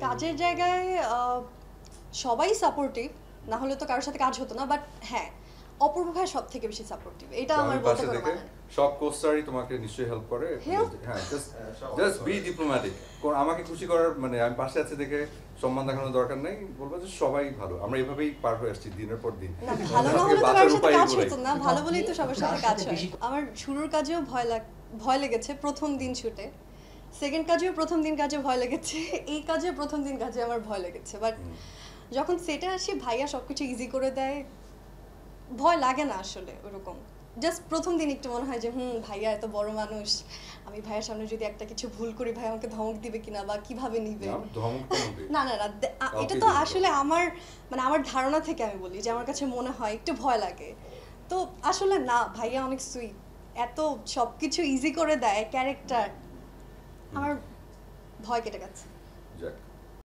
কাজের জায়গায় সবাই সাপোর্টিভ, না হলে তো কারোর সাথে কাজ হতো না। বাট হ্যাঁ, অপূর্ব ভাই সব থেকে বেশি সাপোর্টিভ, এটা তো আমার আমি বলতে পাশে কোনো থেকে মানে নেই। সব কোস্টারই তোমাকে নিশ্চয়ই হেল্প করে। Help? হ্যাঁ, জাস্ট বি ডিপ্লোম্যাটিক। আমাকে খুশি করার মানে আমি পাশে আছি দেখে সম্মান দেখানোর দরকার নেই, বলবো যে সবাই ভালো, আমরা এভাবেই পার হয়ে আসছি দিনের পর দিন। না, ভালো না আজকে হলে তো বাঁচার কারোর সাথে উপায় কাজ এগুলোই। হতো না, ভালো বলেই তো সবার সাথে কাজ হয়। আমার শুরুর কাজেও ভয় লেগেছে প্রথম দিন শুটে, সেকেন্ড কাজেও প্রথম দিন কাজে ভয় লেগেছে, এই কাজে প্রথম দিন কাজে আমার ভয় লেগেছে। বাট যখন সেটে আসি ভাইয়া সবকিছু ইজি করে দেয়, ভয় লাগে না আসলে ওরকম। জাস্ট প্রথম দিন একটু মনে হয় যে ভাইয়া এত বড় মানুষ, আমি ভাইয়ার সামনে যদি একটা কিছু ভুল করি ভাই আমাকে ধমক দিবে কিনা বা কিভাবে নিবে। না না না, এটা তো আসলে আমার মানে আমার ধারণা থেকে আমি বলি যে আমার কাছে মনে হয় একটু ভয় লাগে। তো আসলে না, ভাইয়া অনেক সুইট, এত সবকিছু ইজি করে দেয় ক্যারেক্টার, আমার ভয় কেটে গেছে। যাক